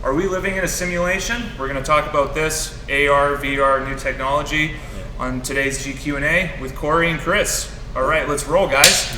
Are we living in a simulation? We're going to talk about this, AR, VR, new technology, on today's GQ&A with Corey and Chris. All right, let's roll, guys.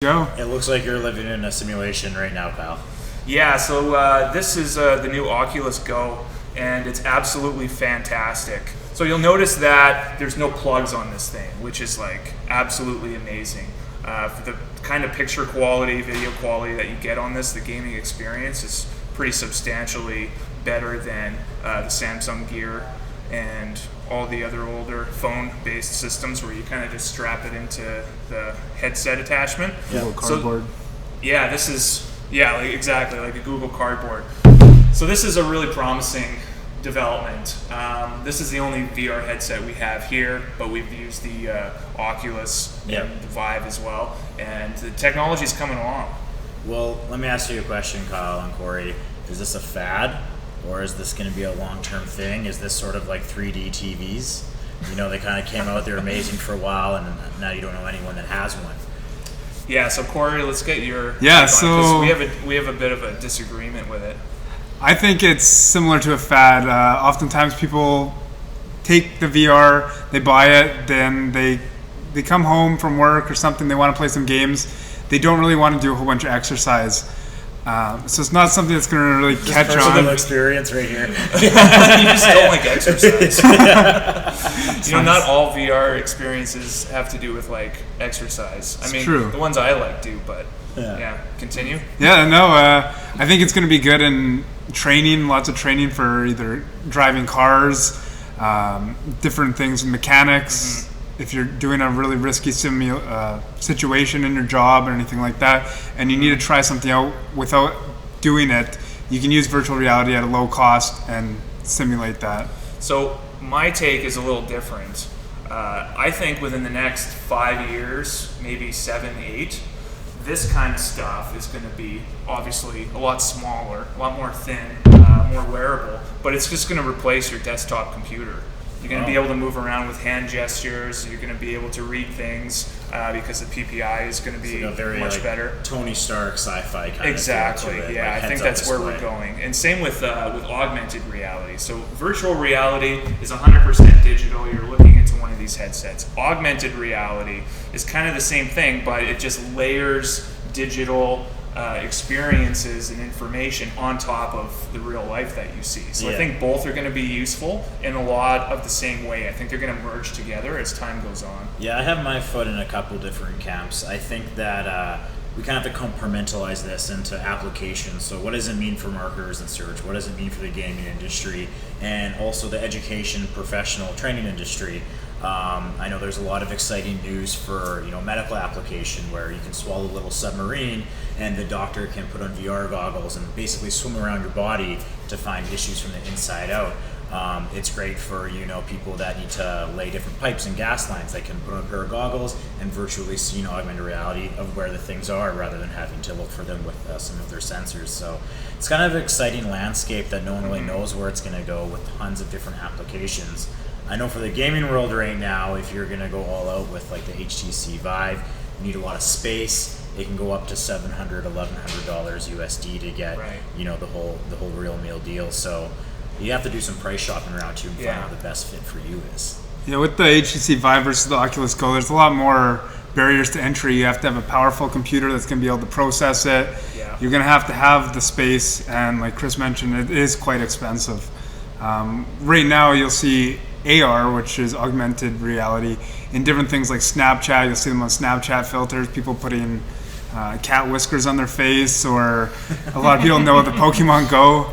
Go. It looks like you're living in a simulation right now, pal. Yeah, so this is the new Oculus Go, and it's absolutely fantastic. So you'll notice that there's no plugs on this thing, which is like absolutely amazing. For the kind of picture quality, video quality that you get on this, the gaming experience is pretty substantially better than the Samsung Gear and all the other older phone-based systems where you kind of just strap it into the headset attachment. Google Cardboard. Yeah, this is, exactly, like a Google Cardboard. So this is a really promising development. This is the only VR headset we have here, but we've used the Oculus and the Vive as well, and the technology is coming along. Well, let me ask you a question, Kyle and Corey. Is this a fad, or is this going to be a long-term thing? Is this sort of like 3D TVs? You know, they kind of came out, they were amazing for a while, and now you don't know anyone that has one. Yeah, so Corey, let's get your Yeah, take so on it, 'cause we have a bit of a disagreement with it. I think it's similar to a fad. Oftentimes people take the VR, they buy it, then they come home from work or something, they want to play some games. They don't really want to do a whole bunch of exercise. So it's not something that's going to really catch on. Personal experience right here. You just don't like exercise. Not all VR experiences have to do with like exercise. I mean, true. The ones I like do, but yeah. Continue. Yeah, no, I think it's going to be good in training, lots of training for either driving cars, different things, mechanics. Mm-hmm. If you're doing a really risky situation in your job or anything like that, and you need to try something out without doing it, you can use virtual reality at a low cost and simulate that. So my take is a little different. I think within the next 5 years, maybe 7, 8, this kind of stuff is going to be obviously a lot smaller, a lot more thin, more wearable, but it's just going to replace your desktop computer. You're going to be able to move around with hand gestures. You're going to be able to read things because the PPI is going to be very, much better. Tony Stark sci-fi kind exactly, of thing. Yeah, I think that's where we're going. And same with augmented reality. So virtual reality is 100% digital. You're looking into one of these headsets. Augmented reality is kind of the same thing, but it just layers digital experiences and information on top of the real life that you see. So I think both are going to be useful in a lot of the same way. I think they're going to merge together as time goes on. Yeah, I have my foot in a couple different camps. I think that we kind of have to compartmentalize this into applications. So what does it mean for marketers and search? What does it mean for the gaming industry? And also the education, professional training industry. I know there's a lot of exciting news for medical application where you can swallow a little submarine and the doctor can put on VR goggles and basically swim around your body to find issues from the inside out. It's great for people that need to lay different pipes and gas lines. They can put on a pair of goggles and virtually see augmented reality of where the things are rather than having to look for them with some of their sensors. So it's kind of an exciting landscape that no one really knows where it's going to go with tons of different applications. I know for the gaming world right now, if you're going to go all out with like the HTC Vive, you need a lot of space. It can go up to $700, $1,100 USD to get the whole real meal deal. So you have to do some price shopping around too and find out the best fit for you is. Yeah, with the HTC Vive versus the Oculus Go, there's a lot more barriers to entry. You have to have a powerful computer that's going to be able to process it. Yeah. You're going to have the space, and like Chris mentioned, it is quite expensive. Right now, you'll see AR, which is augmented reality, in different things like Snapchat. You'll see them on Snapchat filters, people putting cat whiskers on their face, or a lot of people know the Pokemon Go.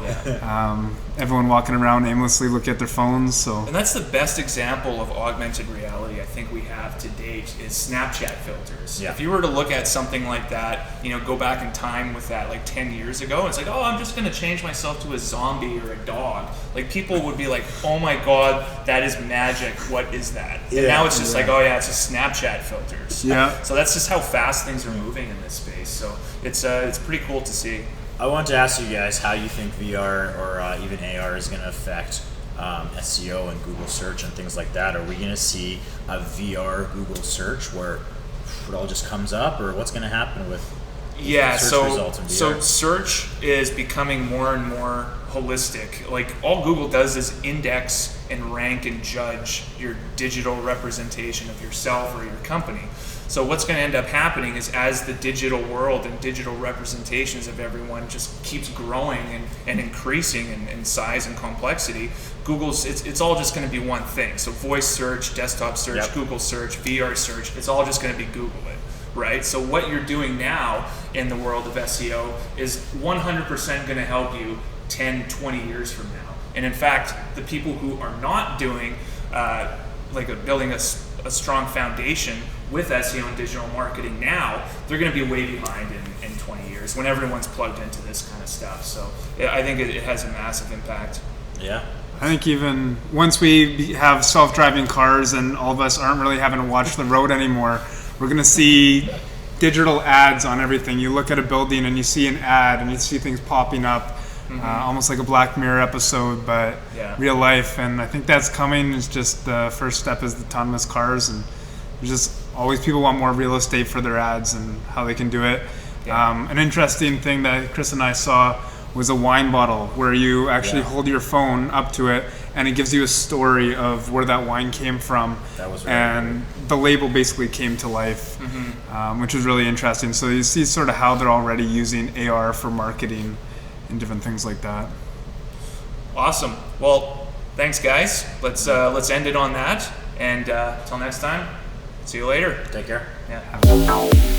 Everyone walking around aimlessly looking at their phones. And that's the best example of augmented reality I think we have to date is Snapchat filters. Yeah. If you were to look at something like that, go back in time with that like 10 years ago, it's like, oh, I'm just going to change myself to a zombie or a dog. Like people would be like, oh my God, that is magic. What is that? And now it's just like, oh yeah, it's a Snapchat filters. Yeah. So that's just how fast things are moving in this space. So it's pretty cool to see. I want to ask you guys how you think VR or even AR is going to affect SEO and Google search and things like that. Are we going to see a VR Google search where it all just comes up, or what's going to happen with Yeah, search results in VR? so search is becoming more and more holistic. Like, all Google does is index and rank and judge your digital representation of yourself or your company. So what's going to end up happening is, as the digital world and digital representations of everyone just keeps growing and increasing in size and complexity, it's all just going to be one thing. So voice search, desktop search, Yep. Google search, VR search, it's all just going to be Google it. Right? So what you're doing now in the world of SEO is 100% going to help you 10, 20 years from now. And in fact, the people who are not doing, building a strong foundation with SEO and digital marketing now, they're going to be way behind in 20 years when everyone's plugged into this kind of stuff. So I think it has a massive impact. Yeah. I think even once we have self-driving cars and all of us aren't really having to watch the road anymore, we're going to see digital ads on everything. You look at a building and you see an ad and you see things popping up, almost like a Black Mirror episode, but real life. And I think that's coming. It's just the first step is the autonomous cars, and there's just always people want more real estate for their ads and how they can do it. An interesting thing that Chris and I saw was a wine bottle where you actually hold your phone up to it and it gives you a story of where that wine came from. That was really and the label basically came to life, which is really interesting. So you see sort of how they're already using AR for marketing and different things like that. Awesome. Well, thanks guys. Let's end it on that. And till next time, see you later. Take care. Yeah.